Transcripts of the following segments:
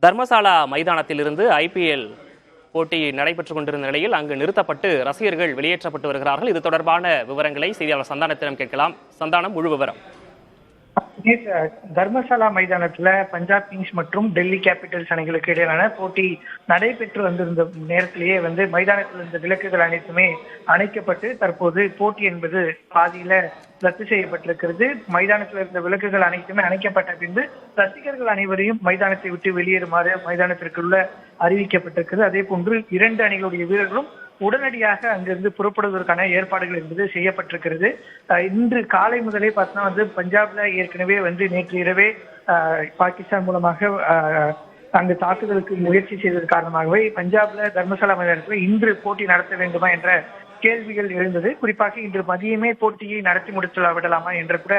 Dharamshala மைதானத்திலிருந்து IPL போட்டி நடைபெற்றுக் கொண்டிருந்த நிலையில் அங்கு நிறுத்தப்பட்டு ரசிகர்கள் வெளியேற்றப்பட்டு வருகிறார்கள். இது தொடர்பான விவரங்களை செய்தியாளர் சந்தானத்திடம் கேட்கலாம். சந்தானம், முழு விவரம். தர்மசாலா மைதானத்துல பஞ்சாப் கிங்ஸ் மற்றும் டெல்லி கேபிட்டல்ஸ் அணிகளுக்கு இடையிலான போட்டி நடைபெற்று வந்திருந்த நேரத்திலேயே மைதானத்தில் இருந்த விளக்குகள் அனைத்துமே அணைக்கப்பட்டு தற்போது போட்டி என்பது பாதியில ரத்து செய்யப்பட்டிருக்கிறது. மைதானத்தில் இருந்த விளக்குகள் அனைத்துமே அணைக்கப்பட்ட பின்பு ரசிகர்கள் அனைவரையும் மைதானத்தை விட்டு வெளியேறுமாறு மைதானத்திற்குள்ள அறிவிக்கப்பட்டிருக்கிறது. அதே போன்று இரண்டு அணிகளுடைய வீரர்களும் உடனடியாக அங்கிருந்து புறப்படுவதற்கான ஏற்பாடுகள் என்பது செய்யப்பட்டிருக்கிறது. இன்று காலை முதலே பார்த்தோம்னா பஞ்சாப்ல ஏற்கனவே நேற்று இரவே பாகிஸ்தான் மூலமாக அங்கு தாக்குதலுக்கு முயற்சி செய்தது காரணமாகவே பஞ்சாப்ல தர்மசாலா மைதானத்தில் இன்று போட்டி நடத்த வேண்டுமா என்ற கேள்விகள் எழுந்தது. குறிப்பாக இன்று மதியமே போட்டியை நடத்தி முடித்து விடலாமா என்ற கூட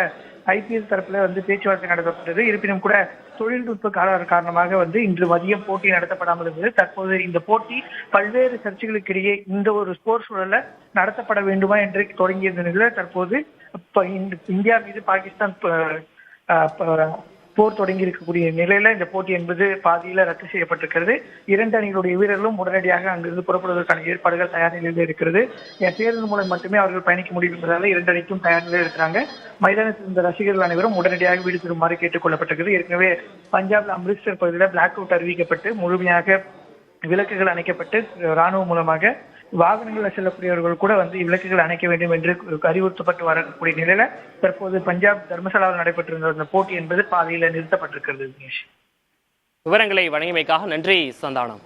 ஐபிஎல் தரப்புல பேச்சுவார்த்தை நடத்தப்பட்டது. இருப்பினும் கூட தொழில்நுட்ப காரணமாக இன்று மதியம் போட்டி நடத்தப்படாமல் இருந்தது. தற்போது இந்த போட்டி பல்வேறு சர்ச்சைகளுக்கு இடையே இந்த ஒரு ஸ்போர்ட்ஸ் சூழல்ல நடத்தப்பட வேண்டுமா என்று தொடங்கிய நிலையில் தற்போது இந்தியா மீது பாகிஸ்தான் போர் தொடங்கி இருக்கக்கூடிய நிலையில இந்த போட்டி என்பது பாதியில ரத்து செய்யப்பட்டிருக்கிறது. இரண்டு அணிகளுடைய வீரர்களும் உடனடியாக அங்கிருந்து புறப்படுவதற்கான ஏற்பாடுகள் தயார் நிலையில் இருக்கிறது. பேருந்து மூலம் மட்டுமே அவர்கள் பயணிக்க முடியும் என்பதால இரண்டு அணிக்கும் தயார் நிலையில் இருக்கிறாங்க. மைதானத்தில் இருந்த ரசிகர்கள் அனைவரும் உடனடியாக வீடு திரும்புமாறு கேட்டுக் கொள்ளப்பட்டிருக்கிறது. ஏற்கனவே பஞ்சாப்ல அம்ரித்சர் பகுதியில் பிளாக் அவுட் அறிவிக்கப்பட்டு முழுமையாக விளக்குகள் அணைக்கப்பட்டு ராணுவம் மூலமாக வாகனங்களில் செல்லக்கூடியவர்கள் கூட விளக்குகள் அணைக்க வேண்டும் என்று அறிவுறுத்தப்பட்டு வரக்கூடிய நிலையில தற்போது பஞ்சாப் தர்மசாலாவில் நடைபெற்றிருந்த அந்த போட்டி என்பது பாதியில நிறுத்தப்பட்டிருக்கிறது. விவரங்களை வழங்கியமைக்காக நன்றி சந்தானம்.